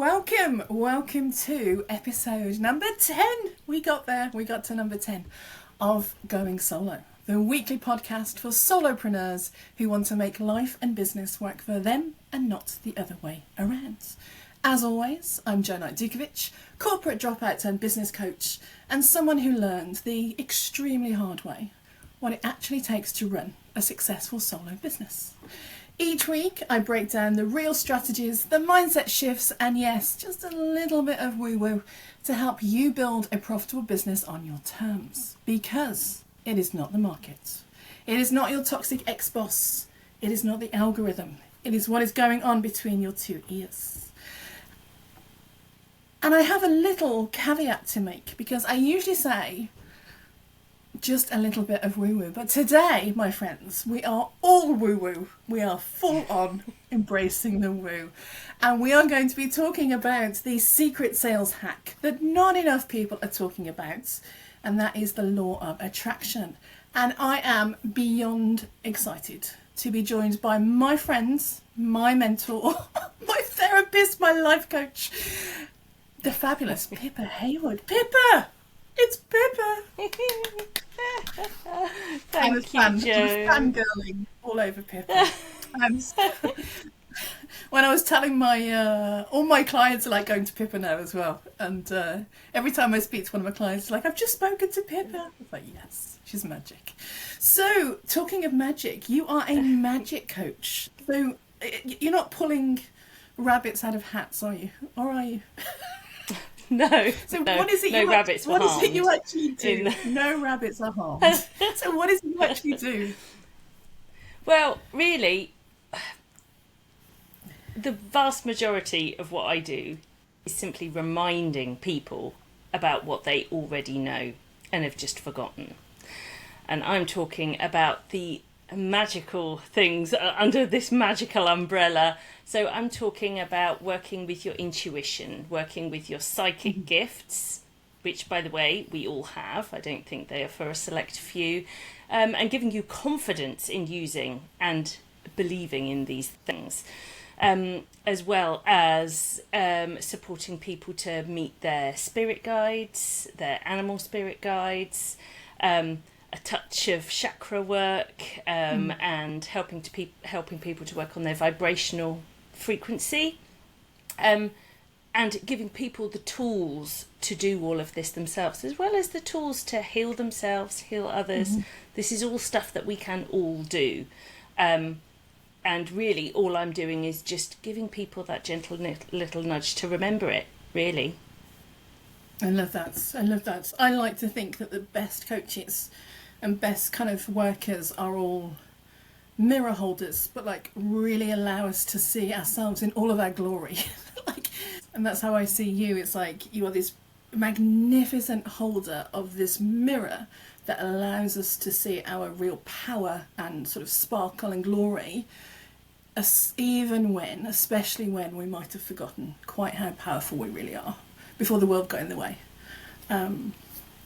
Welcome to episode number 10. We got there, we got to number 10 of Going Solo, the weekly podcast for solopreneurs who want to make life and business work for them and not the other way around. As always, I'm Dutkewich, corporate dropout turned business coach, and someone who learned the extremely hard way what it actually takes to run a successful solo business. Each week, I break down the real strategies, the mindset shifts, and yes, just a little bit of woo-woo to help you build a profitable business on your terms. Because it is not the market. It is not your toxic ex-boss. It is not the algorithm. It is what is going on between your two ears. And I have a little caveat to make, because I usually say just a little bit of woo-woo. But today, my friends, we are all woo-woo. We are full on embracing the woo. And we are going to be talking about the secret sales hack that not enough people are talking about. And that is the law of attraction. And I am beyond excited to be joined by my friends, my mentor, my therapist, my life coach, the fabulous Pippa Haywood. Pippa! It's Pippa! Thank you, Joe. I'm fangirling all over Pippa. When I was telling my all my clients are like going to Pippa now as well, and every time I speak to one of my clients, like, I've just spoken to Pippa. It's like, yes, she's magic. So, talking of magic, you are a magic coach. So you're not pulling rabbits out of hats, are you? Or are you? No. So no, what is it? No rabbits were harmed. What is it you actually do? No rabbits are harmed. So what is it you actually do? Well, really, the vast majority of what I do is simply reminding people about what they already know and have just forgotten. And I'm talking about the magical things under this magical umbrella. So I'm talking about working with your intuition, working with your psychic gifts, which, by the way, we all have. I don't think they are for a select few, and giving you confidence in using and believing in these things, as well as supporting people to meet their spirit guides, their animal spirit guides, a touch of chakra work, and helping people to work on their vibrational frequency, and giving people the tools to do all of this themselves, as well as the tools to heal themselves, heal others. This is all stuff that we can all do, and really all I'm doing is just giving people that gentle little nudge to remember it, really. I love that. I like to think that the best coaches and best kind of workers are all mirror holders, but like really allow us to see ourselves in all of our glory. And that's how I see you. It's like you are this magnificent holder of this mirror that allows us to see our real power and sort of sparkle and glory, especially when we might have forgotten quite how powerful we really are before the world got in the way.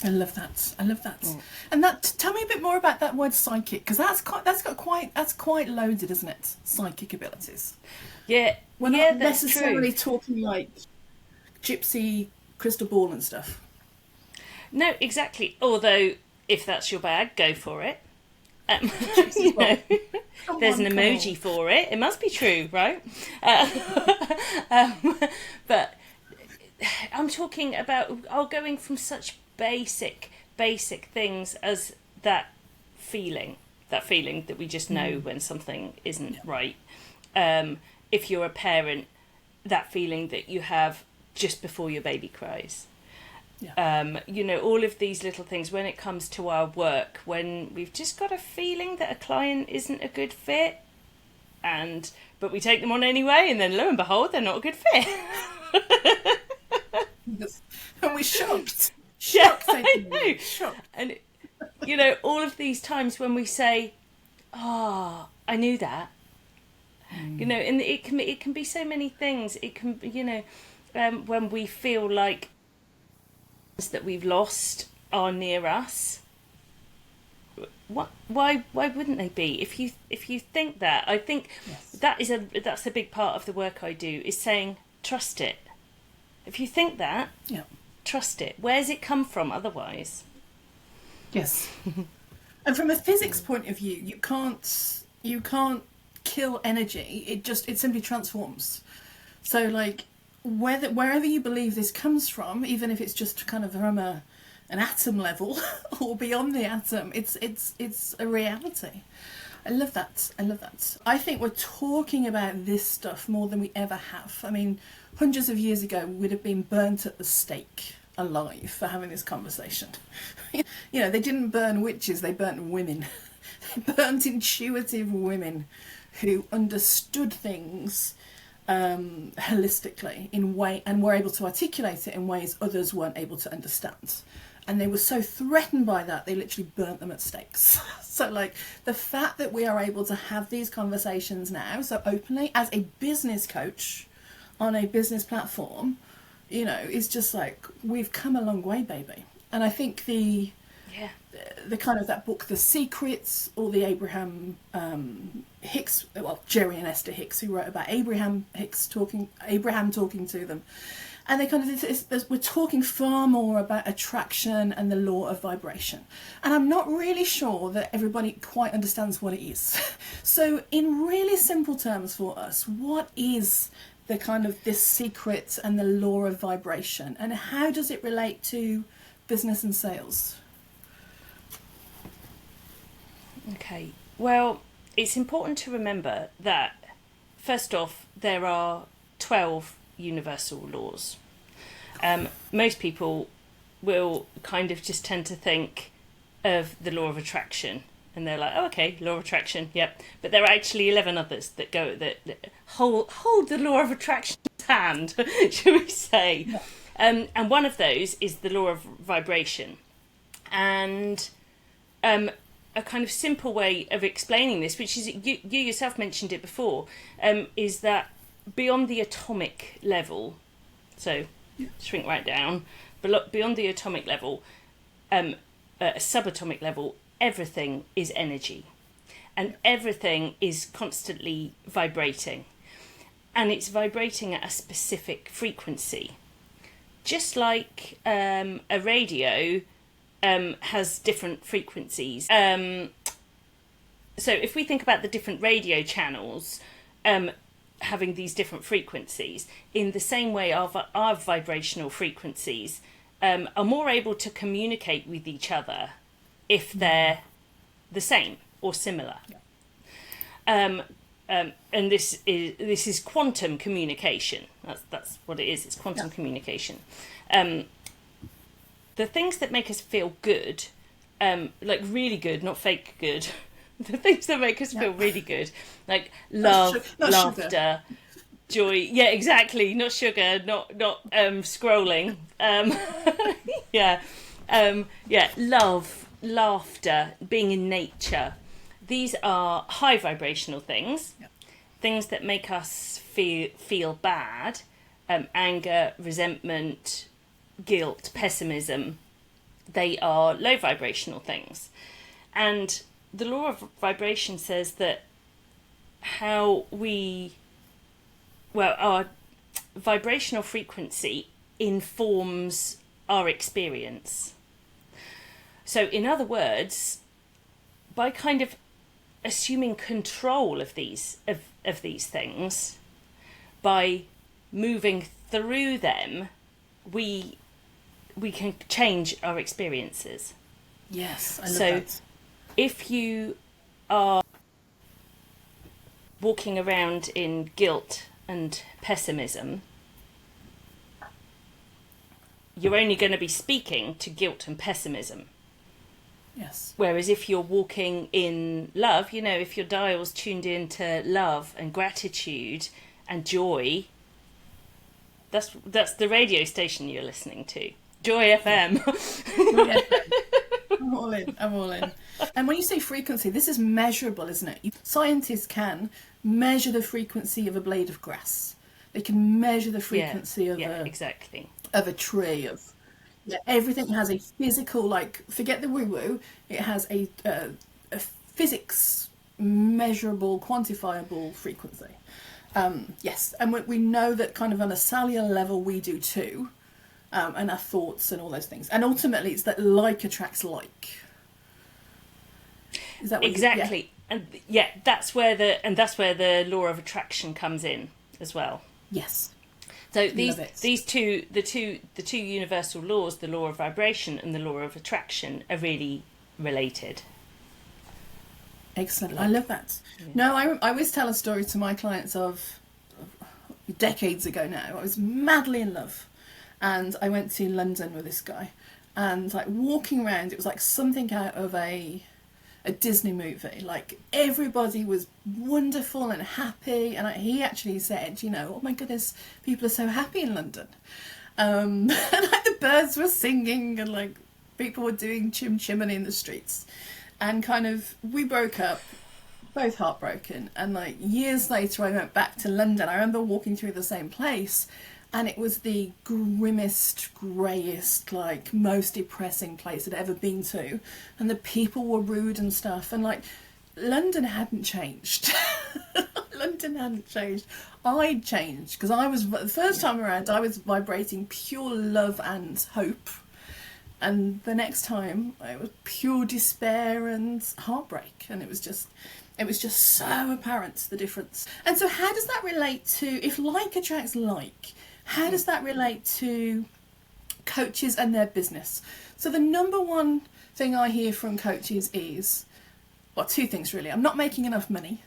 I love that. And tell me a bit more about that word psychic, because that's quite loaded, isn't it? Psychic abilities. Yeah, we're not necessarily talking like gypsy crystal ball and stuff. No, exactly. Although, if that's your bag, go for it. There's an emoji for it. It must be true, right? But I'm talking about going from such basic things as that feeling that we just know when something isn't right. If you're a parent, that feeling that you have just before your baby cries. All of these little things when it comes to our work, when we've just got a feeling that a client isn't a good fit, but we take them on anyway, and then lo and behold, they're not a good fit. And we're shocked. I know. Shocked. And all of these times when we say, "Oh, I knew that," and it can be so many things. It can, when we feel like that we've lost are near us. Why wouldn't they be? If you think that, I think that's a big part of the work I do, is saying trust it. If you think that, Yeah. trust it. Where's it come from otherwise? Yes. And from a physics point of view, you can't kill energy. It simply transforms. So like wherever you believe this comes from, even if it's just kind of from an atom level or beyond the atom, it's a reality. I love that. I think we're talking about this stuff more than we ever have. I mean, hundreds of years ago, we'd have been burnt at the stake alive for having this conversation. You know, they didn't burn witches, they burnt women. They burnt intuitive women who understood things holistically and were able to articulate it in ways others weren't able to understand. And they were so threatened by that, they literally burnt them at stakes. So like the fact that we are able to have these conversations now so openly as a business coach on a business platform, you know, is just like, we've come a long way, baby. And I think the kind of that book, The Secrets, or the Abraham Hicks, well, Jerry and Esther Hicks, who wrote about Abraham talking to them. And they kind of, we're talking far more about attraction and the law of vibration. And I'm not really sure that everybody quite understands what it is. So in really simple terms for us, what is the kind of this secret and the law of vibration? And how does it relate to business and sales? Okay, well, it's important to remember that, first off, there are 12 universal laws. Most people will kind of just tend to think of the law of attraction, and they're like, oh, okay, law of attraction, yep. But there are actually 11 others that hold the law of attraction's hand, shall we say. Yeah. And one of those is the law of vibration. And a kind of simple way of explaining this, which is, you yourself mentioned it before, is that beyond the atomic level, so shrink right down, but beyond the atomic level, a subatomic level, everything is energy. And everything is constantly vibrating. And it's vibrating at a specific frequency. Just like a radio has different frequencies. So if we think about the different radio channels having these different frequencies, in the same way our vibrational frequencies are more able to communicate with each other if they're the same or similar. Yeah. And this is quantum communication. That's what it is. It's quantum communication. The things that make us feel good, like really good, not fake good. The things that make us feel really good, like love, laughter, sugar. Joy. Yeah, exactly. Not sugar. Not scrolling. Love, laughter, being in nature. These are high vibrational things. Yep. Things that make us feel bad, anger, resentment, guilt, pessimism, they are low vibrational things. And the law of vibration says that our vibrational frequency informs our experience. So in other words, by kind of assuming control of these things, by moving through them, we can change our experiences. Yes, I love that. So if you are walking around in guilt and pessimism, you're only going to be speaking to guilt and pessimism. Yes. Whereas if you're walking in love, you know, if your dial's tuned into love and gratitude and joy, that's the radio station you're listening to. Joy FM. Yeah. I'm all in. And when you say frequency, this is measurable, isn't it? Scientists can measure the frequency of a blade of grass. They can measure the frequency of a tree. Everything has a physical, like, forget the woo-woo, it has a physics measurable, quantifiable frequency. Yes, and we know that kind of on a cellular level we do too, and our thoughts and all those things. And ultimately, it's that like attracts like. Is that what exactly? And yeah, that's where the law of attraction comes in as well. Yes. So the two universal laws, the law of vibration and the law of attraction, are really related. Excellent. I love that. Yeah. No, I always tell a story to my clients of decades ago now. I was madly in love, and I went to London with this guy, and like walking around, it was like something out of a Disney movie. Like everybody was wonderful and happy, and he actually said, oh my goodness, people are so happy in London. And like the birds were singing, and like people were doing chimney in the streets. And kind of, we broke up, both heartbroken. And like years later, I went back to London. I remember walking through the same place, and it was the grimmest, greyest, like most depressing place I'd ever been to. And the people were rude and stuff. And like, London hadn't changed. London hadn't changed. I'd changed, because the first time around, I was vibrating pure love and hope. And the next time, it was pure despair and heartbreak. And it was just so apparent, the difference. And so how does that relate to, if like attracts like, how does that relate to coaches and their business? So the number one thing I hear from coaches is, well, two things really. I'm not making enough money.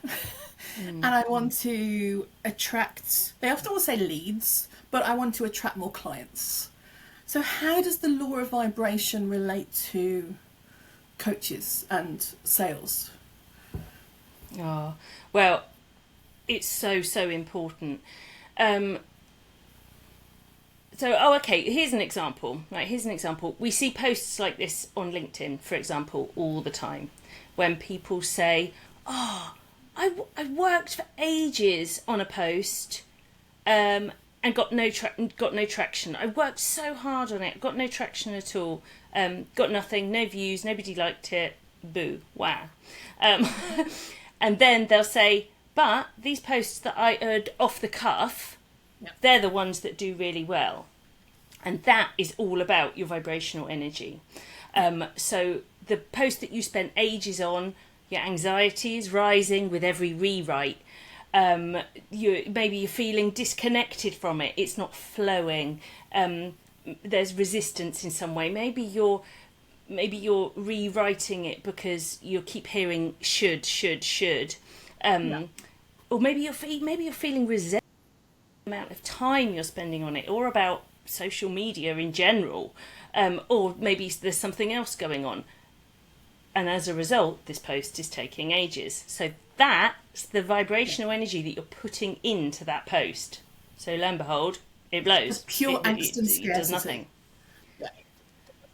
And I want to attract, they often will say leads, but I want to attract more clients. So how does the law of vibration relate to coaches and sales? Oh, well, it's so important. Okay, here's an example. Right, here's an example. We see posts like this on LinkedIn, for example, all the time, when people say, I worked for ages on a post, and got no traction. I worked so hard on it, got no traction at all, got nothing, no views, nobody liked it, boo, wow. And then they'll say, but these posts that I heard off the cuff, they're the ones that do really well. And that is all about your vibrational energy. So the post that you spent ages on, your anxiety is rising with every rewrite. Maybe you're feeling disconnected from it. It's not flowing. There's resistance in some way. Maybe you're rewriting it because you keep hearing should. Or maybe you're feeling resentment about the amount of time you're spending on it, or about social media in general. Or maybe there's something else going on. And as a result, this post is taking ages. So that's the vibrational energy that you're putting into that post. So lo and behold, it blows. It's pure angst and scarcity. It does nothing.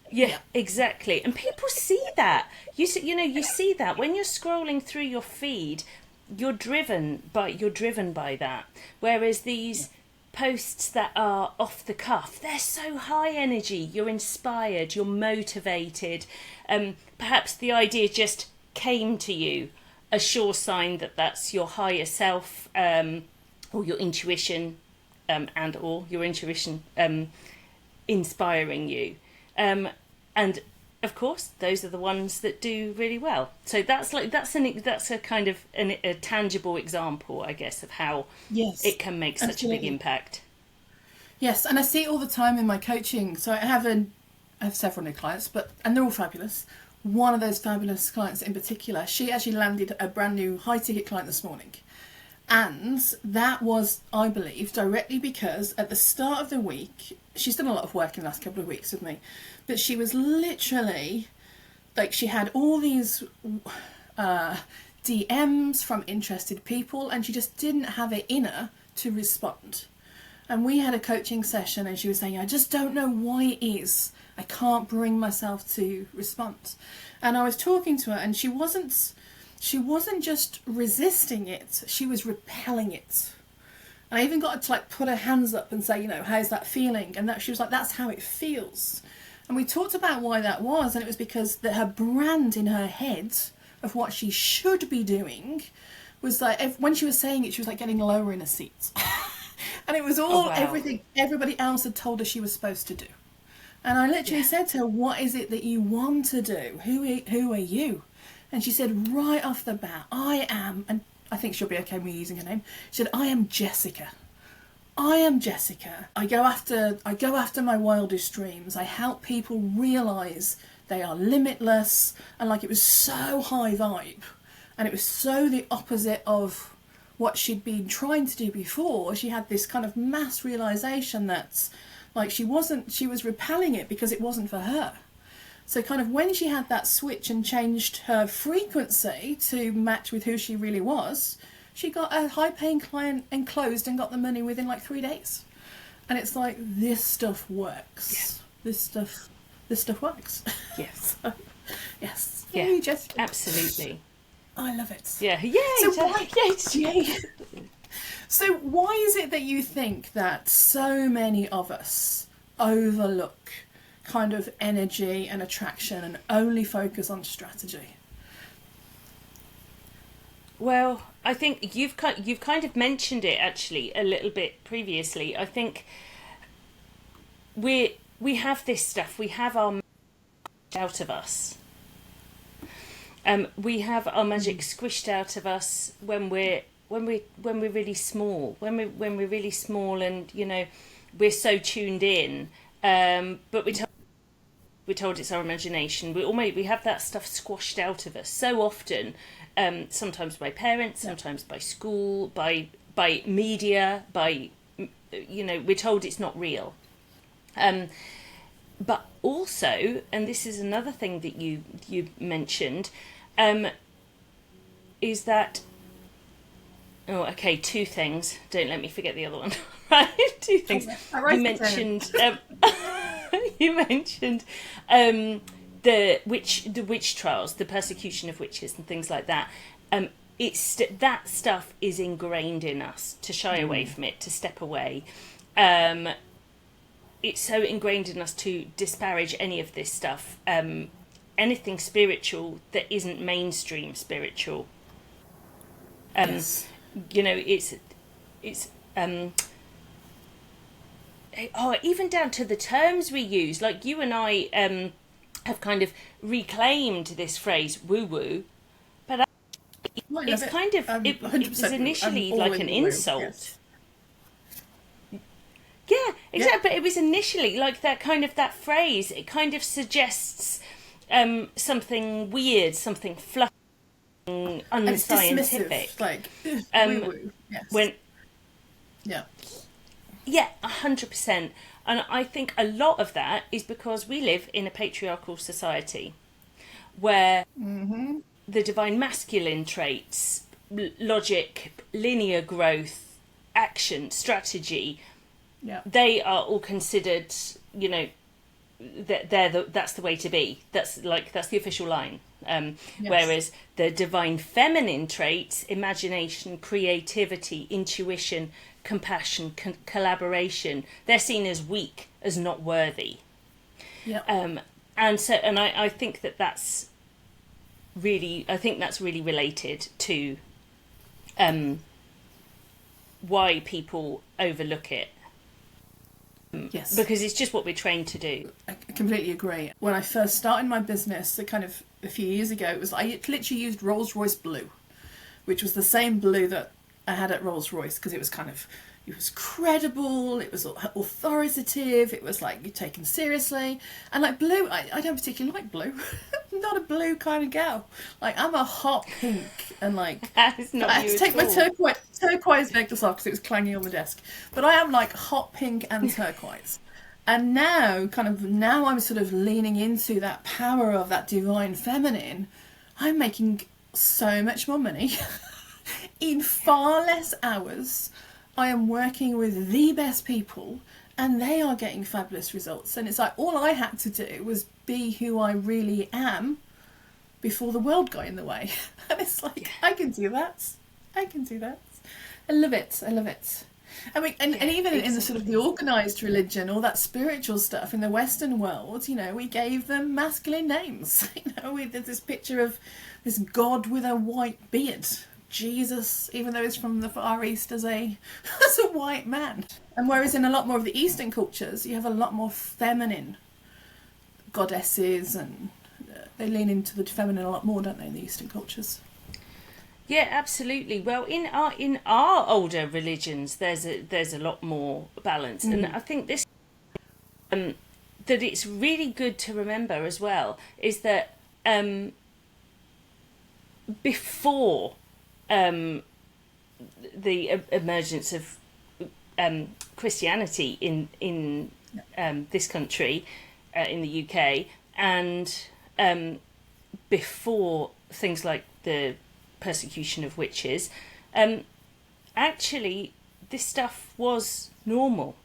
Yeah, exactly. And people see that. You see that when you're scrolling through your feed, you're driven by that. Whereas these posts that are off the cuff, they're so high energy. You're inspired. You're motivated. Perhaps the idea just came to you. A sure sign that that's your higher self, or your intuition, inspiring you. And of course, those are the ones that do really well. So that's a kind of a tangible example, I guess, of how it can make such a big impact. Yes, and I see it all the time in my coaching. So I have several new clients, and they're all fabulous. One of those fabulous clients in particular, she actually landed a brand new high ticket client this morning. And that was, I believe, directly because at the start of the week, she's done a lot of work in the last couple of weeks with me, but she was literally, like, she had all these DMs from interested people, and she just didn't have it in her to respond. And we had a coaching session, and she was saying, I just don't know why it is. I can't bring myself to respond. And I was talking to her, and she wasn't just resisting it, she was repelling it. And I even got her to like put her hands up and say, how's that feeling? And she was like, that's how it feels. And we talked about why that was, and it was because her brand in her head of what she should be doing was like, when she was saying it, she was like getting lower in her seats. And it was all everything everybody else had told her she was supposed to do. And I literally said to her, what is it that you want to do? Who are you? And she said right off the bat, I am, and I think she'll be okay with me using her name. She said, I am Jessica. I am Jessica. I go after my wildest dreams. I help people realise they are limitless. And like, it was so high vibe. And it was so the opposite of what she'd been trying to do before. She had this kind of mass realisation that like she was repelling it because it wasn't for her. So kind of when she had that switch and changed her frequency to match with who she really was, she got a high-paying client and closed and got the money within like 3 days. And it's like, this stuff works. Yeah. This stuff works. Yes. So, yes. Yeah. You just absolutely. I love it. Yeah. Yay. Yay. So why is it that you think that so many of us overlook kind of energy and attraction and only focus on strategy? Well, I think you've kind of mentioned it actually a little bit previously. I think we have this stuff. We have our magic out of us. We have our magic squished out of us when we're really small. When we're really small, and you know, we're so tuned in. But we're told it's our imagination. We have that stuff squashed out of us so often. Sometimes by parents, sometimes by school, by media, we're told it's not real. But also, and this is another thing that you mentioned, is that, two things. Don't let me forget the other one. Right, two things. You mentioned. You mentioned the witch trials, the persecution of witches and things like that. It's that stuff is ingrained in us to shy away from it, to step away. It's so ingrained in us to disparage any of this stuff, anything spiritual that isn't mainstream spiritual. Yes. You know, it's even down to the terms we use. Like you and I have kind of reclaimed this phrase "woo woo," but it's kind of it was initially like an insult. Yes. Yeah, exactly. Yeah. But it was initially like that phrase. It kind of suggests something weird, something fluffy, unscientific. Like woo-woo. Yes. Yeah, 100%. And I think a lot of that is because we live in a patriarchal society where the divine masculine traits, logic, linear growth, action, strategy, they are all considered, you know, that's the way to be. That's the official line. Whereas the divine feminine traits, imagination, creativity, intuition, compassion, collaboration, they're seen as weak, as not worthy. And I think that's really related to why people overlook it. Yes, because it's just what we're trained to do. I completely agree. When I first started my business, a few years ago, I literally used Rolls-Royce blue, which was the same blue that I had at Rolls-Royce, because it was credible, it was authoritative, it was like you're taken seriously. And like blue, I don't particularly like blue. I'm not a blue kind of gal. Like I'm a hot pink, and like I had to take my turquoise necklace off because it was clanging on the desk. But I am like hot pink and turquoise. And now I'm sort of leaning into that power of that divine feminine. I'm making so much more money in far less hours. I am working with the best people and they are getting fabulous results. And it's like all I had to do was be who I really am before the world got in the way. And it's like, I can do that. I love it. I mean, and even in the sort of the organised religion, all that spiritual stuff in the Western world, you know, we gave them masculine names. You know, there's this picture of this god with a white beard Jesus, even though he's from the Far East, as a as a white man. And whereas in a lot more of the Eastern cultures, you have a lot more feminine goddesses, and they lean into the feminine a lot more, don't they, in the Eastern cultures? Yeah, absolutely. Well, in our older religions, there's a lot more balance, and I think this that it's really good to remember as well is that before the emergence of Christianity in this country, in the UK, and before things like the persecution of witches, actually this stuff was normal.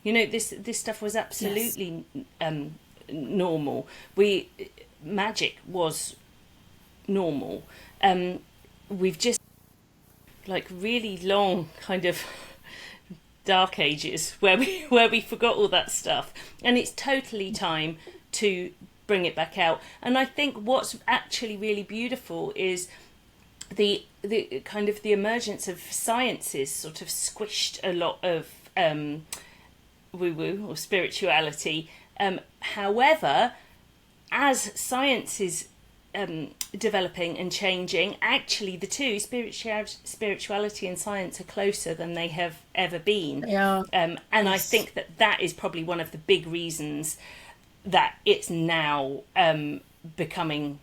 You know, this stuff was absolutely normal. Magic was normal. We've just like really long kind of dark ages where we forgot all that stuff, and it's totally time to bring it back out. And I think what's actually really beautiful is the kind of the emergence of sciences sort of squished a lot of woo-woo or spirituality. However, as science is developing and changing, actually the two, spirituality and science, are closer than they have ever been. Yeah. And I think that is probably one of the big reasons that it's now becoming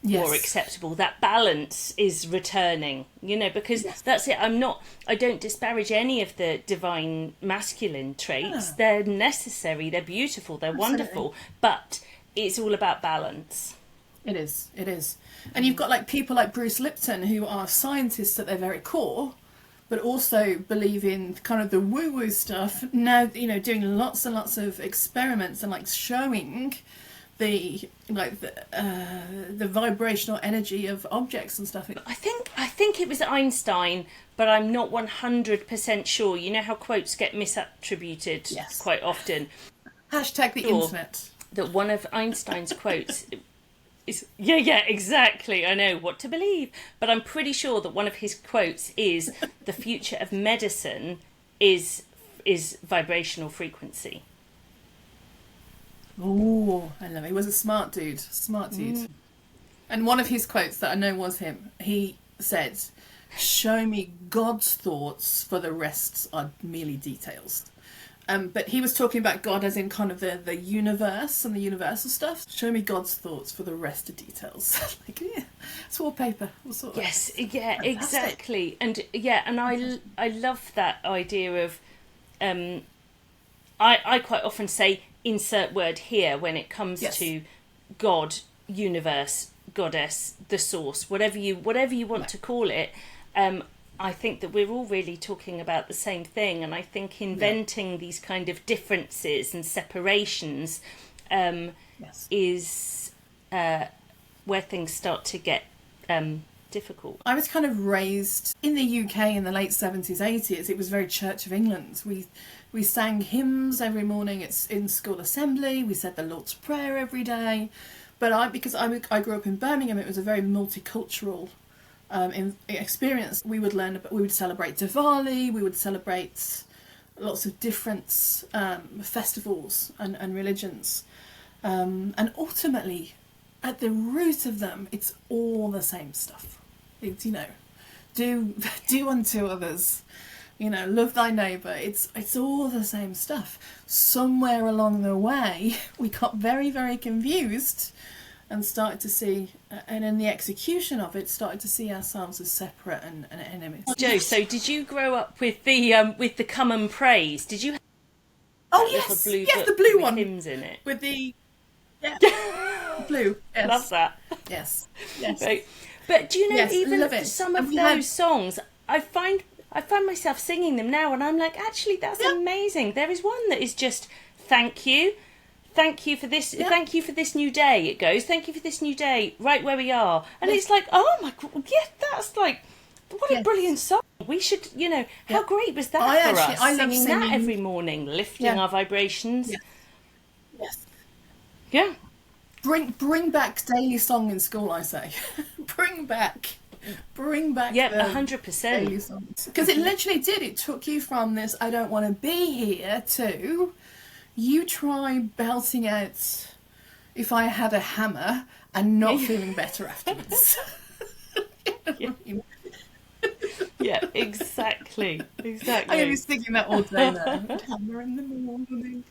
more acceptable. That balance is returning, you know, because that's it. I don't disparage any of the divine masculine traits. They're necessary, they're beautiful, they're wonderful, but it's all about balance. It is. And you've got like people like Bruce Lipton, who are scientists at their very core, but also believe in kind of the woo-woo stuff. Now, you know, doing lots and lots of experiments and like showing the vibrational energy of objects and stuff. I think it was Einstein, but I'm not 100% sure. You know how quotes get misattributed quite often. Hashtag the internet. That one of Einstein's quotes is exactly. I know what to believe, but I'm pretty sure that one of his quotes is the future of medicine is vibrational frequency. Oh, I love it. He was a smart dude. And one of his quotes that I know was him. He said, "Show me God's thoughts, for the rest are merely details." But he was talking about God as in kind of the universe and the universal stuff. Show me God's thoughts, for the rest are details. Like, it's wallpaper. Yes, exactly. And I love that idea of. I quite often say insert word here when it comes to God, universe, goddess, the source, whatever you want to call it. I think that we're all really talking about the same thing, and I think inventing these kind of differences and separations is where things start to get difficult. I was kind of raised in the UK in the late 70s, 80s. It was very Church of England. We sang hymns every morning. It's in school assembly. We said the Lord's Prayer every day. But because I grew up in Birmingham, it was a very multicultural experience. We would celebrate Diwali. We would celebrate lots of different festivals and religions. And ultimately, at the root of them, it's all the same stuff. It's, you know, do unto others, you know, love thy neighbour. It's all the same stuff. Somewhere along the way, we got very, very confused and started to see, and in the execution of it, started to see ourselves as separate and enemies. Jo, so did you grow up with the Come and Praise? Did you have the blue one hymns in it with the blue? Yes. Love that. Yes. Right. But do you know, even some of those songs, I find myself singing them now, and I'm like, actually, that's amazing. There is one that is just thank you for this. Thank you for this new day. It goes, thank you for this new day, right where we are, and it's like, oh my god, that's like, what a brilliant song. We should, you know, how great was that for us? I love singing that every morning, lifting our vibrations. Yeah. Bring back daily song in school, I say. Bring back. Bring back Yeah, the 100%. because it literally did. It took you from this "I don't want to be here" to you try belting out "If I had a hammer" and not feeling better afterwards. Yeah. Yeah, exactly. I'm going to be singing that all day now. Hammer in the morning.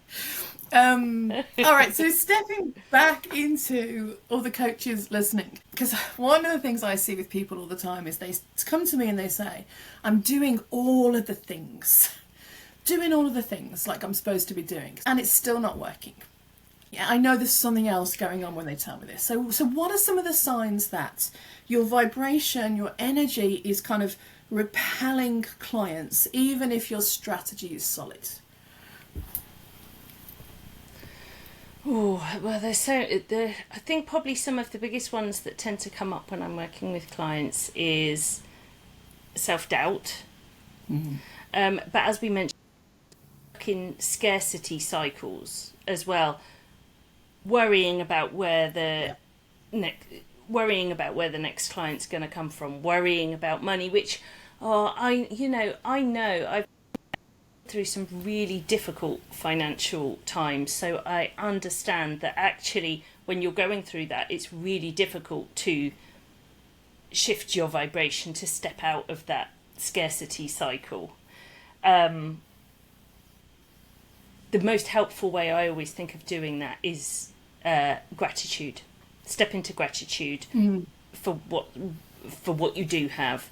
All right, so stepping back into all the coaches listening, because one of the things I see with people all the time is they come to me and they say, "I'm doing all of the things like I'm supposed to be doing, and it's still not working. Yeah, I know there's something else going on when they tell me this." So what are some of the signs that your vibration, your energy is kind of repelling clients, even if your strategy is solid? Oh, well, I think probably some of the biggest ones that tend to come up when I'm working with clients is self-doubt. But as we mentioned, in scarcity cycles as well, worrying about where the next client's going to come from, worrying about money, which I know I've through some really difficult financial times, so I understand that actually when you're going through that, it's really difficult to shift your vibration, to step out of that scarcity cycle. The most helpful way I always think of doing that is gratitude. Step into gratitude for what you do have.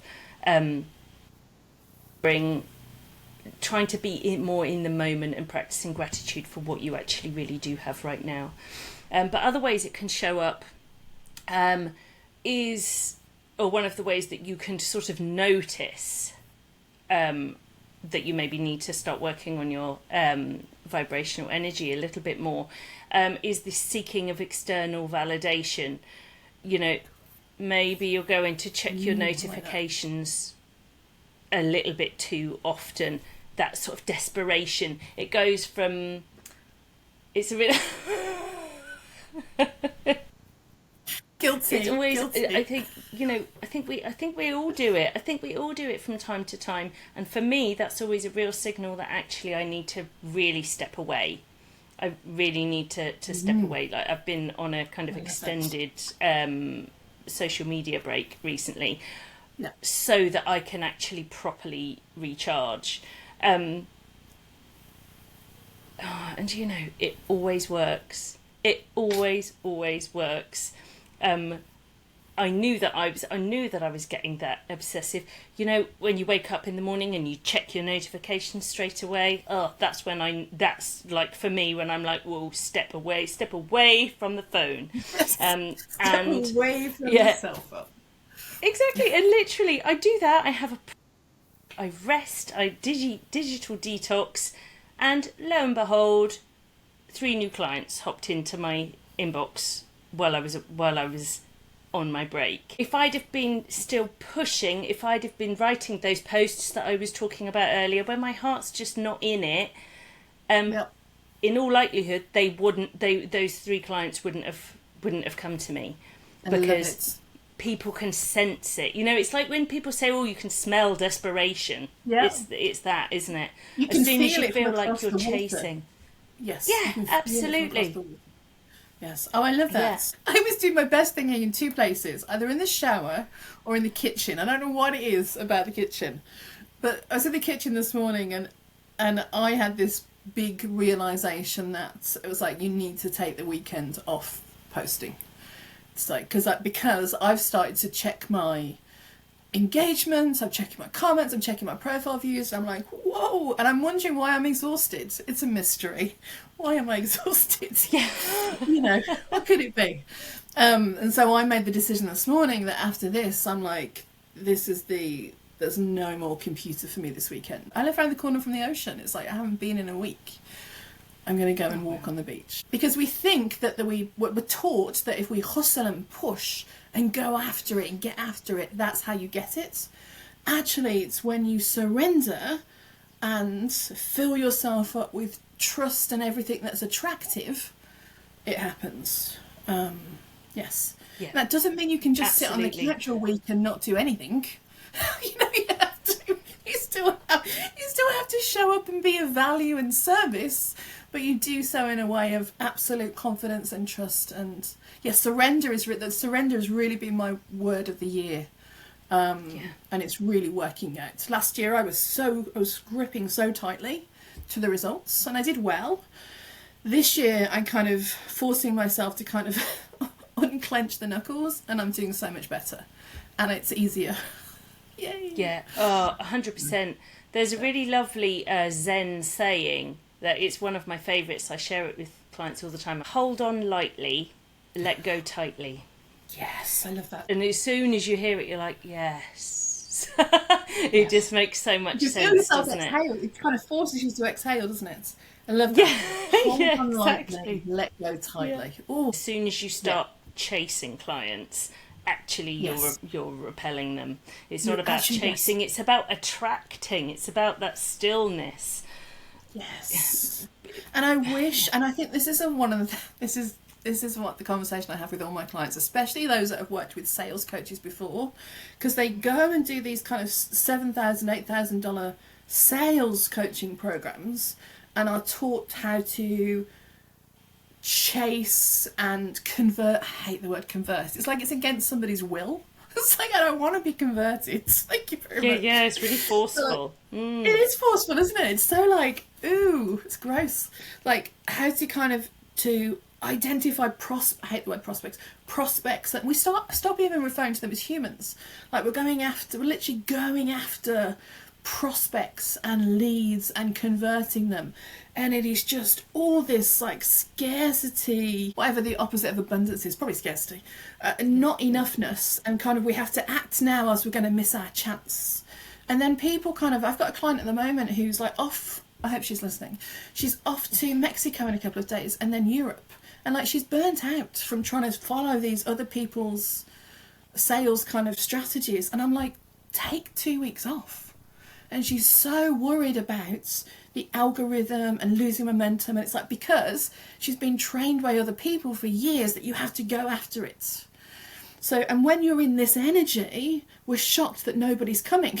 Trying to be more in the moment and practicing gratitude for what you actually really do have right now. But other ways it can show up one of the ways that you can sort of notice that you maybe need to start working on your vibrational energy a little bit more is this seeking of external validation. You know, maybe you're going to check your notifications a little bit too often. That sort of desperation. It goes from it's a bit guilty. It's always guilty. I think we all do it. I think we all do it from time to time. And for me, that's always a real signal that actually I need to really step away. I really need to step away. Like I've been on a kind of extended social media break recently. No. So that I can actually properly recharge. And it always works. It always works. I knew that I was getting that obsessive. You know, when you wake up in the morning and you check your notifications straight away. Oh, that's like for me when I'm like, whoa, step away from the phone. Step away from the cell phone. Exactly, and literally, I do that. I rest, I digital detox, and lo and behold, 3 new clients hopped into my inbox while I was on my break. If I'd have been still pushing, if I'd have been writing those posts that I was talking about earlier, where my heart's just not in it, in all likelihood, those 3 clients wouldn't have come to me, because people can sense it. You know, it's like when people say, "Oh, you can smell desperation." Yeah. It's that, isn't it? You as soon as you feel like you're chasing. Yes. Yeah, absolutely. Yes. Oh, I love that. Yeah. I always do my best thinking in 2 places, either in the shower or in the kitchen. I don't know what it is about the kitchen, but I was in the kitchen this morning and I had this big realization that it was like, you need to take the weekend off posting. It's like, because I've started to check my engagements, I'm checking my comments, I'm checking my profile views, I'm like, whoa, and I'm wondering why I'm exhausted. It's a mystery. Why am I exhausted? Yeah. You know, what could it be? And so I made the decision this morning that after this, I'm like, there's no more computer for me this weekend. I live around the corner from the ocean. It's like, I haven't been in a week. I'm going to go and walk on the beach. Because we think that we're taught that if we hustle and push and go after it and get after it, that's how you get it. Actually, it's when you surrender and fill yourself up with trust and everything that's attractive, it happens. Yes. Yeah. That doesn't mean you can just sit on the Absolutely. couch all week and not do anything. You know, you have to. You still have to show up and be of value and service, but you do so in a way of absolute confidence and trust. And surrender has really been my word of the year. And it's really working out. Last year I was gripping so tightly to the results, and I did well. This year I'm kind of forcing myself to kind of unclench the knuckles, and I'm doing so much better, and it's easier. Yay! Yeah, 100%. There's a really lovely Zen saying that it's one of my favourites. I share it with clients all the time. Hold on lightly, let go tightly. Yes, I love that. And as soon as you hear it, you're like, yes. It just makes so much sense, doesn't it? Exhale. It kind of forces you to exhale, doesn't it? I love that. Hold on lightly, Exactly. let go tightly. Yeah. As soon as you start chasing clients, actually you're repelling them. It's not about chasing, it's about attracting. It's about that stillness. Yes. And I think this isn't one of the... This is what the conversation I have with all my clients, especially those that have worked with sales coaches before, because they go and do these kind of $7,000, $8,000 sales coaching programs and are taught how to chase and convert. I hate the word convert. It's like it's against somebody's will. It's like, I don't want to be converted. Thank you very much. Yeah, it's really forceful. It is forceful, isn't it? It's so like, ooh, it's gross. Like, how to kind of to identify I hate the word prospects that we stop even referring to them as humans. Like, we're literally going after prospects and leads and converting them, and it is just all this like scarcity, whatever the opposite of abundance is, probably scarcity, not enoughness, and kind of we have to act now as we're going to miss our chance. And then people kind of, I've got a client at the moment who's like off, I hope she's listening, she's off to Mexico in a couple of days and then Europe, and like she's burnt out from trying to follow these other people's sales kind of strategies, and I'm like, take 2 weeks off. And she's so worried about the algorithm and losing momentum, and it's like, because she's been trained by other people for years that you have to go after it. So, and when you're in this energy, we're shocked that nobody's coming.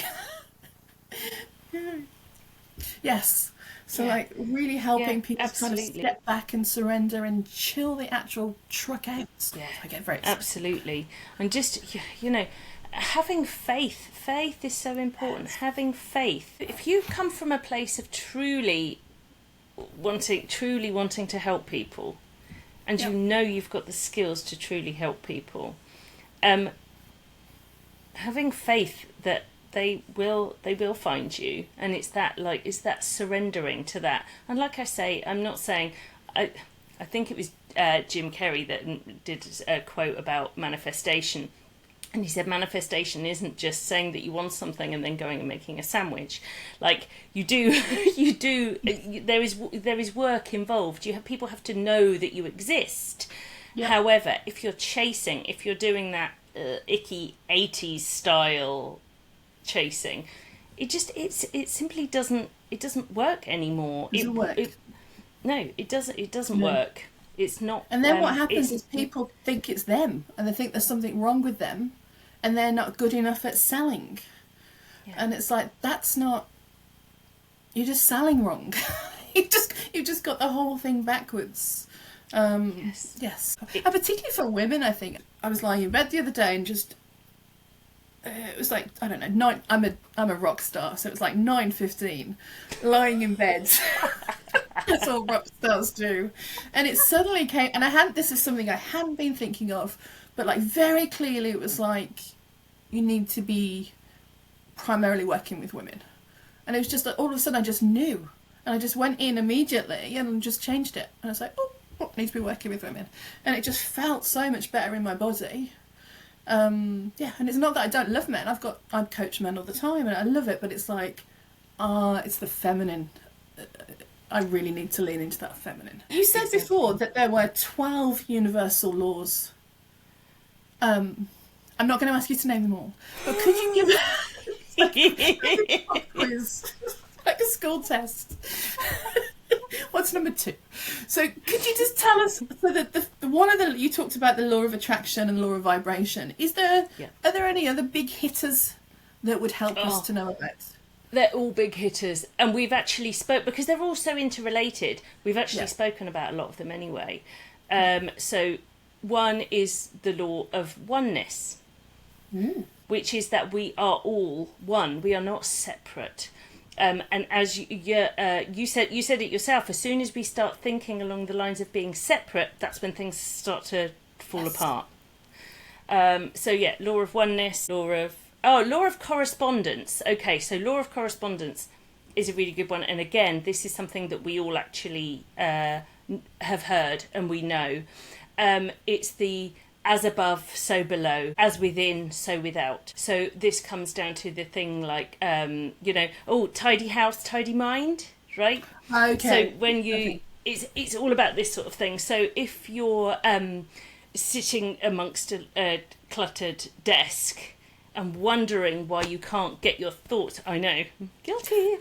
Yes. So like really helping people kind of step back and surrender and chill the actual truck out. Yeah, I get very excited. absolutely. And just, you know, having faith is so important. Having faith. If you come from a place of truly wanting to help people, and you know you've got the skills to truly help people, having faith that they will find you, and it's that surrendering to that. And like I say, I'm not saying, I think it was Jim Carrey that did a quote about manifestation. And he said manifestation isn't just saying that you want something and then going and making a sandwich. Like, you do, there is work involved. People have to know that you exist. Yep. However, if you're doing that icky 80s style chasing, it simply doesn't work anymore. It doesn't work. It's not. And then what happens is people think it's them, and they think there's something wrong with them, and they're not good enough at selling. Yeah. And it's like, that's not, you're just selling wrong. you just got the whole thing backwards. Yes. And particularly for women, I think. I was lying in bed the other day and just, it was like, I don't know, I'm a rock star, so it was like 9:15, lying in bed. That's all rock stars do. And it suddenly came, and this is something I hadn't been thinking of, but like very clearly it was like, you need to be primarily working with women. And it was just like, all of a sudden I just knew, and I just went in immediately and just changed it. And I was like, I need to be working with women. And it just felt so much better in my body. And it's not that I don't love men. I coach men all the time and I love it, but it's like, it's the feminine. I really need to lean into that feminine. You said before that there were 12 universal laws. I'm not going to ask you to name them all, but could you give like a quiz, like a school test? What's number 2? So could you just tell us, so that the one of the, you talked about the law of attraction and law of vibration. Are there any other big hitters that would help us to know about? They're all big hitters, and we've actually because they're all so interrelated, we've actually spoken about a lot of them anyway. So one is the law of oneness, which is that we are all one. We are not separate. And as you said it yourself, as soon as we start thinking along the lines of being separate, that's when things start to fall apart. Law of oneness, law of correspondence. Okay, so law of correspondence is a really good one. And again, this is something that we all actually have heard and we know. It's the as above, so below, as within, so without. So this comes down to the thing like, tidy house, tidy mind, right? Okay. So when you, it's all about this sort of thing. So if you're sitting amongst a cluttered desk and wondering why you can't get your thoughts, I know, guilty,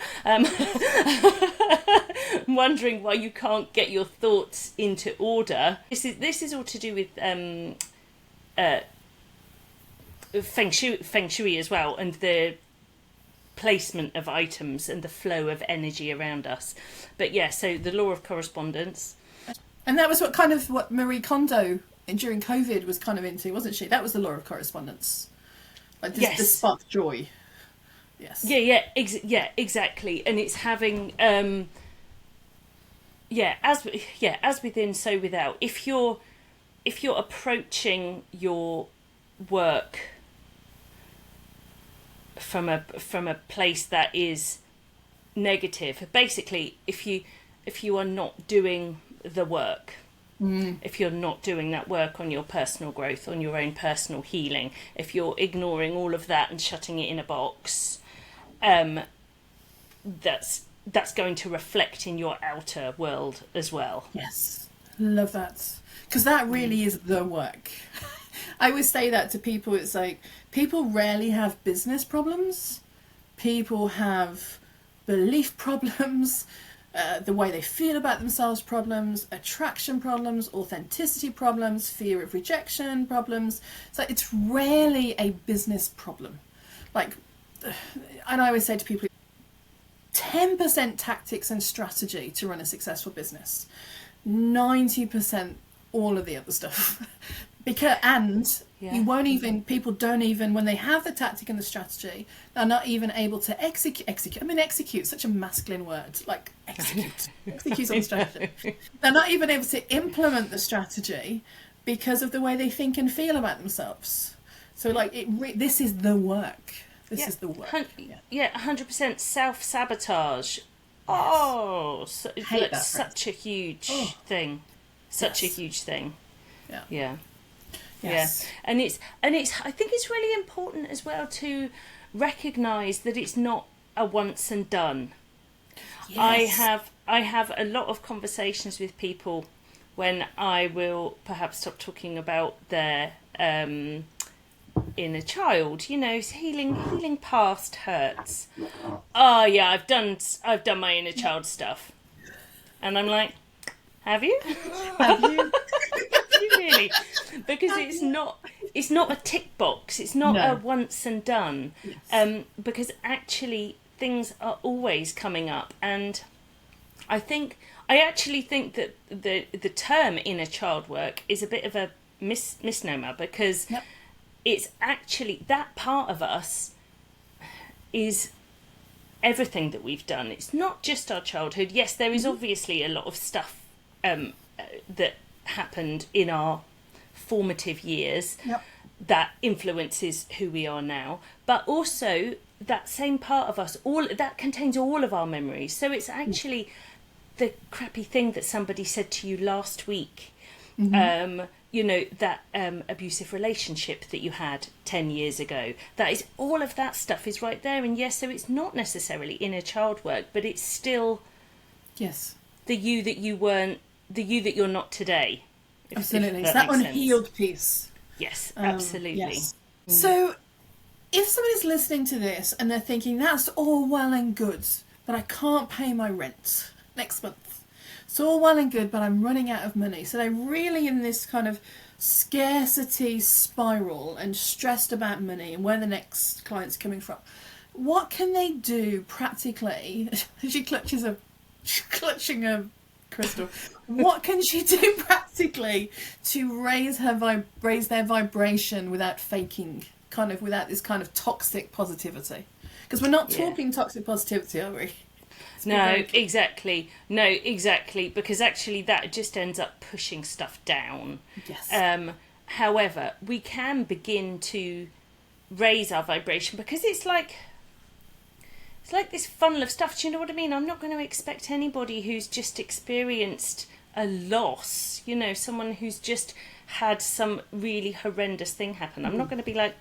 wondering why you can't get your thoughts into order. This is all to do with feng shui as well, and the placement of items and the flow of energy around us. But yeah, so the law of correspondence. And that was what Marie Kondo during COVID was kind of into, wasn't she? That was the law of correspondence. Like this, the spark joy. Yes. Yeah, exactly. And it's having as within, so without. If you're approaching your work from a place that is negative, basically, if you are not doing the work, if you're not doing that work on your personal growth, on your own personal healing, if you're ignoring all of that and shutting it in a box, that's going to reflect in your outer world as well. Yes, love that. Because that really is the work. I always say that to people. It's like, people rarely have business problems. People have belief problems, the way they feel about themselves problems, attraction problems, authenticity problems, fear of rejection problems. So it's rarely a business problem. Like, and I always say to people, 10% tactics and strategy to run a successful business, 90% all of the other stuff. You won't even, people don't even, when they have the tactic and the strategy, they're not even able to execute. I mean, execute, such a masculine word, like execute on the strategy. They're not even able to implement the strategy because of the way they think and feel about themselves. So like, this is the work. This is the work. 100% self-sabotage. Yes. Such a huge thing. Such a huge thing. Yeah. Yes. Yeah. And it's I think it's really important as well to recognise that it's not a once and done. Yes. I have a lot of conversations with people when I will perhaps stop talking about their inner child, healing past hurts. Oh yeah, I've done my inner child stuff. And I'm like, have you? Have you? You really? Because it's not a tick box. It's not a once and done. Yes. Because actually things are always coming up, and I actually think that the term inner child work is a bit of a misnomer, because it's actually, that part of us is everything that we've done. It's not just our childhood. Yes, there is obviously a lot of stuff that happened in our formative years that influences who we are now, but also that same part of us, all that contains all of our memories. So it's actually the crappy thing that somebody said to you last week, that abusive relationship that you had 10 years ago, that is, all of that stuff is right there. And yes, so it's not necessarily inner child work, but it's still the you that you weren't, the you that you're not today. Absolutely. It's that unhealed piece. Yes, absolutely. Yes. So if somebody's listening to this and they're thinking, that's all well and good, but I can't pay my rent next month, It's all well and good, but I'm running out of money. So they're really in this kind of scarcity spiral and stressed about money and where the next client's coming from. What can they do practically? She clutching a crystal. What can she do practically to raise their vibration without faking, without this kind of toxic positivity? Because we're not talking toxic positivity, are we? No, exactly. Because actually that just ends up pushing stuff down. Yes. However, we can begin to raise our vibration, because it's like this funnel of stuff. Do you know what I mean? I'm not going to expect anybody who's just experienced a loss, someone who's just had some really horrendous thing happen. I'm not going to be like,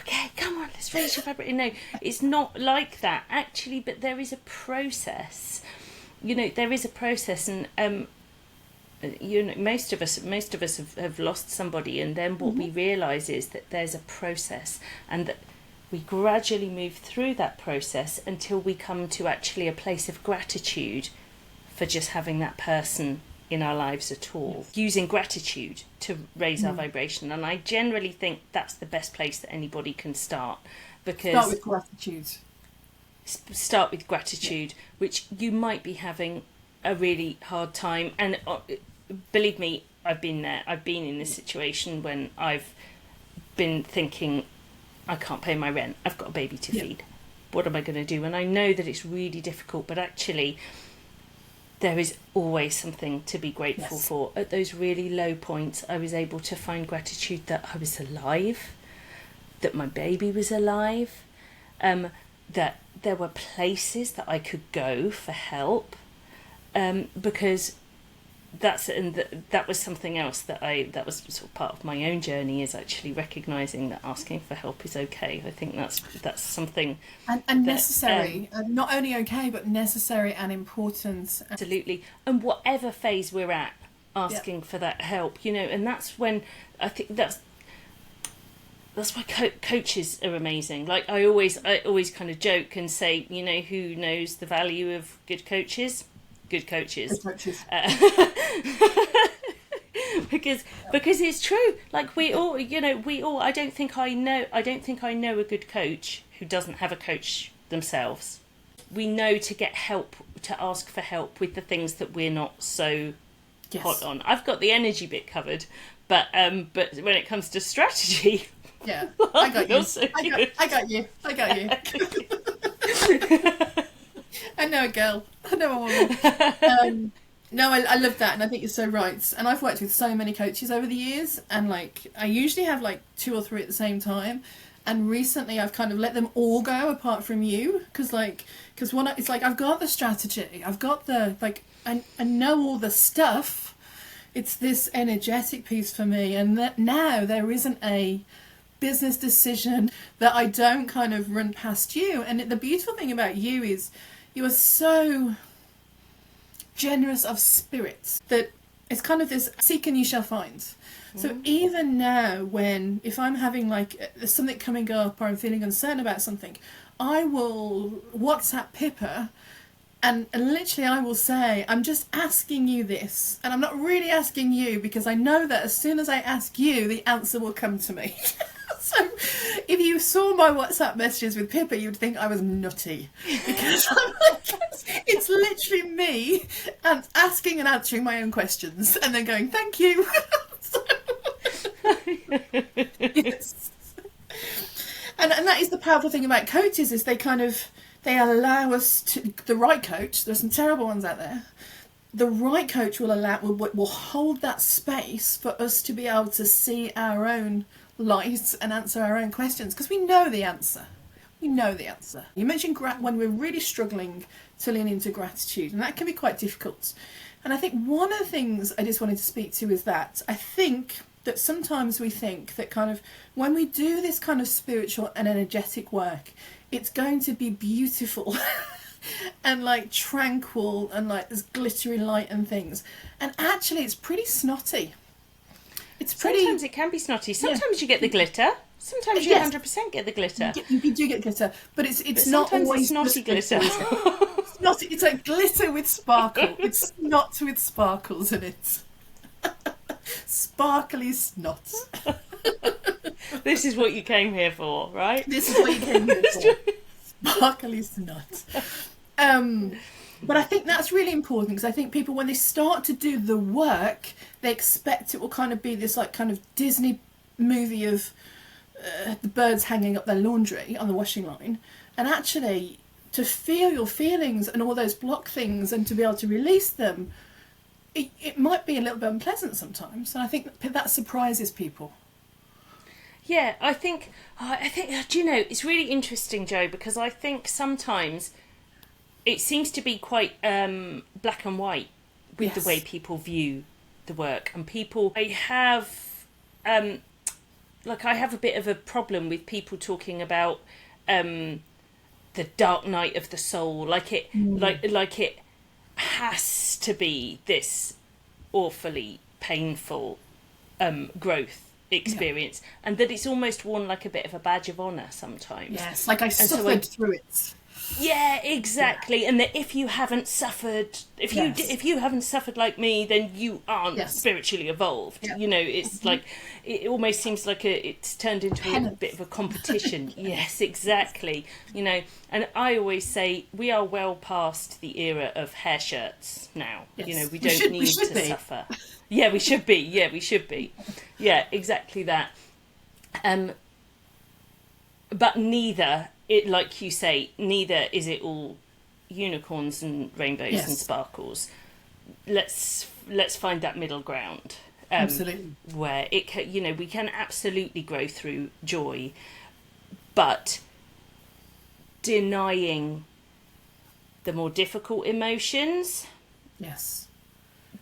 okay, come on, let's raise your vibration. No, it's not like that, actually, but there is a process. There is a process, and most of us have lost somebody, and then what we realise is that there's a process, and that we gradually move through that process until we come to actually a place of gratitude for just having that person in our lives at all. Using gratitude to raise our vibration. And I generally think that's the best place that anybody can start. Because start with gratitude. Start with gratitude, which you might be having a really hard time. And believe me, I've been there. I've been in this situation when I've been thinking, I can't pay my rent, I've got a baby to feed. What am I going to do? And I know that it's really difficult, but actually there is always something to be grateful for. At those really low points, I was able to find gratitude that I was alive, that my baby was alive, that there were places that I could go for help, because that was something else that was sort of part of my own journey, is actually recognising that asking for help is okay. I think that's something and necessary, not only okay but necessary and important. Absolutely. And whatever phase we're at, asking for that help, and that's when I think that's why coaches are amazing. Like I always kind of joke and say, who knows the value of good coaches? Good coaches. Because it's true. Like we all I don't think I know a good coach who doesn't have a coach themselves. We know to get help, to ask for help with the things that we're not so hot on. I've got the energy bit covered, but when it comes to strategy, I got you. I got you. I know a girl. I know a woman. No, I love that, and I think you're so right. And I've worked with so many coaches over the years, and I usually have 2 or 3 at the same time. And recently, I've kind of let them all go, apart from you, because it's like I've got the strategy, I've got the I know all the stuff. It's this energetic piece for me, and that now there isn't a business decision that I don't kind of run past you. And the beautiful thing about you is, you are so generous of spirit that it's kind of this seek and you shall find. So even now, if I'm having there's something coming up or I'm feeling uncertain about something, I will WhatsApp Pippa and literally I will say, I'm just asking you this, and I'm not really asking you, because I know that as soon as I ask you, the answer will come to me. So if you saw my WhatsApp messages with Pippa, you'd think I was nutty, because it's literally me and asking and answering my own questions and then going, thank you. Yes. And that is the powerful thing about coaches, is they allow us to, the right coach, there's some terrible ones out there, the right coach will hold that space for us to be able to see our own light and answer our own questions, because we know the answer. You mentioned when we're really struggling to lean into gratitude, and that can be quite difficult. And I think one of the things I just wanted to speak to is that I think that sometimes we think that when we do this kind of spiritual and energetic work, it's going to be beautiful and tranquil and there's glittery light and things. And actually it's pretty snotty. Sometimes it can be snotty. Sometimes you get the glitter. Sometimes you Yes. 100% get the glitter. You do get glitter, but it's But not sometimes always it's snotty glitter. It's not. It's like glitter with sparkle. It's snot with sparkles in it. Sparkly snot. This is what you came here for, right? This is what you came here for. Sparkly snot. But I think that's really important, because I think people, when they start to do the work, they expect it will kind of be this like kind of Disney movie of the birds hanging up their laundry on the washing line, and actually to feel your feelings and all those block things and to be able to release them, it might be a little bit unpleasant sometimes, and I think that surprises people. Yeah, I think, do you know, it's really interesting, Joe, because I think sometimes it seems to be quite black and white with the way people view the work. And I have a bit of a problem with people talking about the dark night of the soul, like it has to be this awfully painful growth experience, and that it's almost worn like a bit of a badge of honour sometimes. Yes, like I suffered through it. Yeah, exactly. Yeah. And that if you haven't suffered, if you haven't suffered like me, then you aren't spiritually evolved. Yeah. You know, it's like, it almost seems like it's turned into a bit of a competition. Yes, exactly. You know, and I always say we are well past the era of hair shirts now. Yes. You know, we don't need to suffer. Yeah, we should be. Yeah, we should be. Yeah, exactly that. But neither, it, like you say, neither is it all unicorns and rainbows and sparkles. Let's find that middle ground. Absolutely. Where it can, you know, we can absolutely grow through joy, but denying the more difficult emotions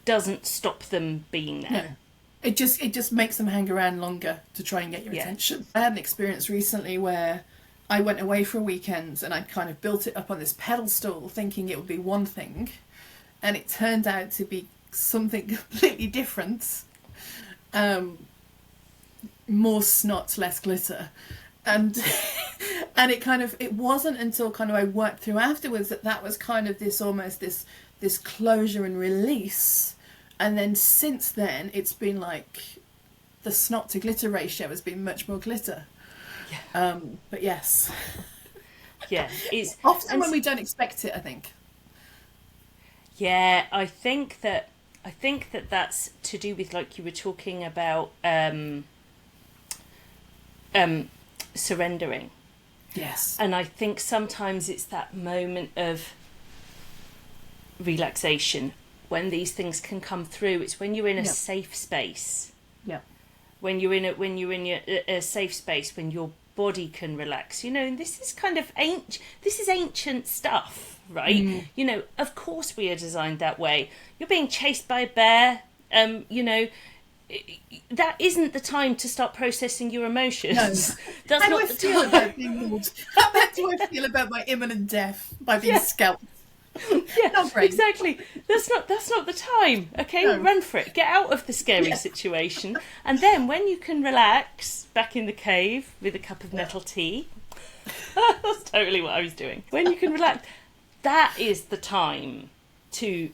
doesn't stop them being there. No. It just makes them hang around longer to try and get your attention. I had an experience recently where I went away for a weekend and I kind of built it up on this pedestal thinking it would be one thing, and it turned out to be something completely different. More snot, less glitter. And and it wasn't until kind of I worked through afterwards that was kind of this almost this closure and release. And then since then, it's been like the snot to glitter ratio has been much more glitter. Yeah. But yes. Yeah. It's often when we don't expect it, I think. Yeah, I think that that's to do with, like you were talking about, surrendering. Yes. And I think sometimes it's that moment of relaxation when these things can come through. It's when you're in a safe space. Yeah. When you're in a safe space, when your body can relax, you know. And this is kind of ancient stuff, right? You know, of course we are designed that way. You're being chased by a bear, you know. That isn't the time to start processing your emotions. No. That's not the time. How do I feel about my imminent death by being scalped? Yeah, not great. Exactly. That's not the time. Okay, run for it. Get out of the scary situation, and then when you can relax back in the cave with a cup of nettle tea, that's totally what I was doing. When you can relax, that is the time to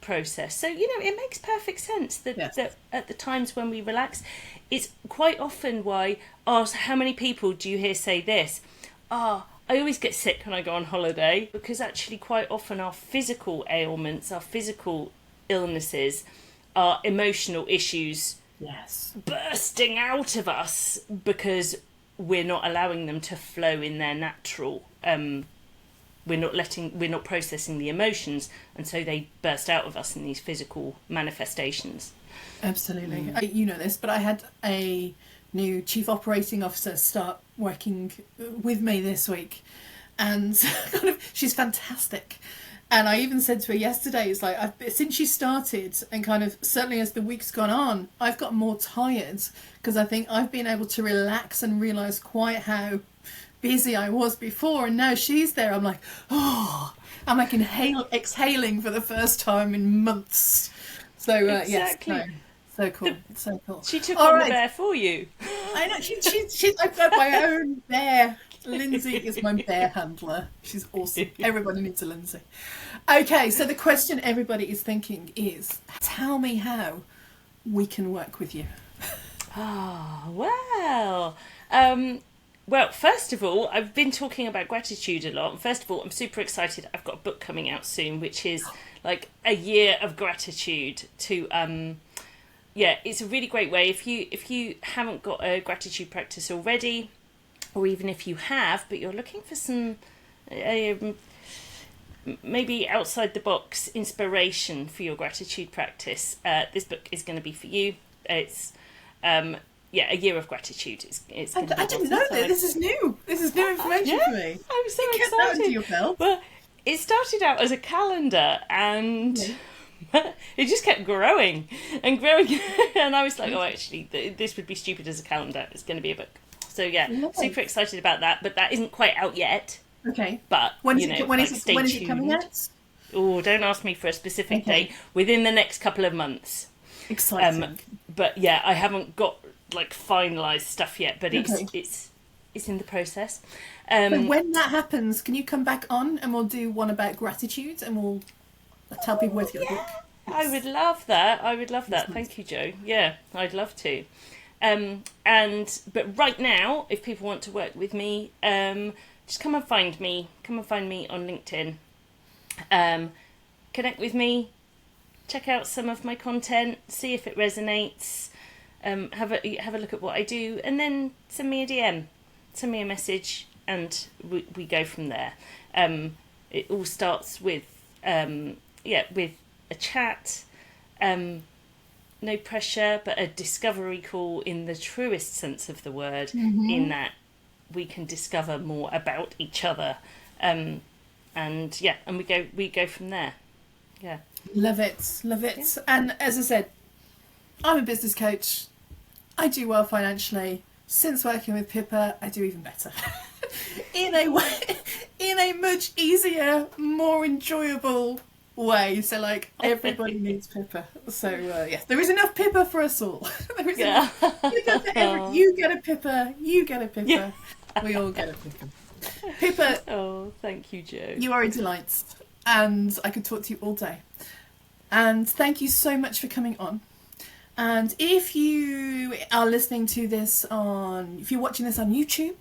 process. So, you know, it makes perfect sense that at the times when we relax, it's quite often why. Oh, so how many people do you hear say this? I always get sick when I go on holiday, because actually quite often our physical ailments, our physical illnesses, are emotional issues bursting out of us because we're not allowing them to flow in their natural. We're not processing the emotions, and so they burst out of us in these physical manifestations. Absolutely. You know this, but I had a new chief operating officer start working with me this week, and she's fantastic. And I even said to her yesterday, it's like, since she started, and kind of certainly as the week's gone on, I've got more tired, because I think I've been able to relax and realise quite how busy I was before. And now she's there, I'm like, I'm like exhaling for the first time in months. So exactly. So cool. So cool. She took on the bear for you. I know I've got my own bear. Lindsay is my bear handler. She's awesome. Everybody needs a Lindsay. Okay, so the question everybody is thinking is, tell me how we can work with you. Well, first of all, I've been talking about gratitude a lot. First of all, I'm super excited. I've got a book coming out soon, which is like a year of gratitude to it's a really great way if you haven't got a gratitude practice already, or even if you have but you're looking for some maybe outside the box inspiration for your gratitude practice, this book is going to be for you. It's a year of gratitude. It's I didn't know that. This is new information for me. I'm so you excited. Get that under your belt. Well, it started out as a calendar and it just kept growing and growing. And I was like, oh, actually, this would be stupid as a calendar. It's going to be a book. So super excited about that. But that isn't quite out yet. Okay. But when is it coming out? Oh, don't ask me for a specific date. Within the next couple of months. Exciting. But yeah, I haven't got like finalised stuff yet. But it's in the process. So when that happens, can you come back on and we'll do one about gratitude and we'll tell people where to get the book? I would love that. Thank you, Jo. Yeah, I'd love to. But right now, if people want to work with me, just come and find me. Come and find me on LinkedIn. Connect with me. Check out some of my content. See if it resonates. Have a look at what I do, and then send me a DM. Send me a message, and we go from there. It all starts with with a chat. No pressure, but a discovery call in the truest sense of the word, in that we can discover more about each other. And we go from there. Yeah. Love it. Yeah. And as I said, I'm a business coach. I do well financially. Since working with Pippa, I do even better. in a much easier, more enjoyable way. So everybody needs Pippa. So there is enough Pippa for us all. You get a Pippa. You get a Pippa. Yeah. We all get a Pippa. Pippa. Oh, thank you, Jo. You are a delight, and I could talk to you all day. And thank you so much for coming on. And if you are listening to this if you're watching this on YouTube,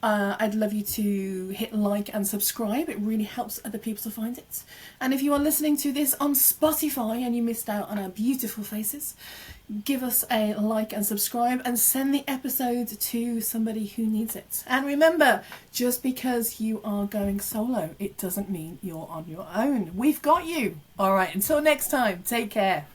I'd love you to hit like and subscribe. It really helps other people to find it. And if you are listening to this on Spotify and you missed out on our beautiful faces, give us a like and subscribe and send the episode to somebody who needs it. And remember, just because you are going solo, it doesn't mean you're on your own. We've got you. All right, until next time, take care.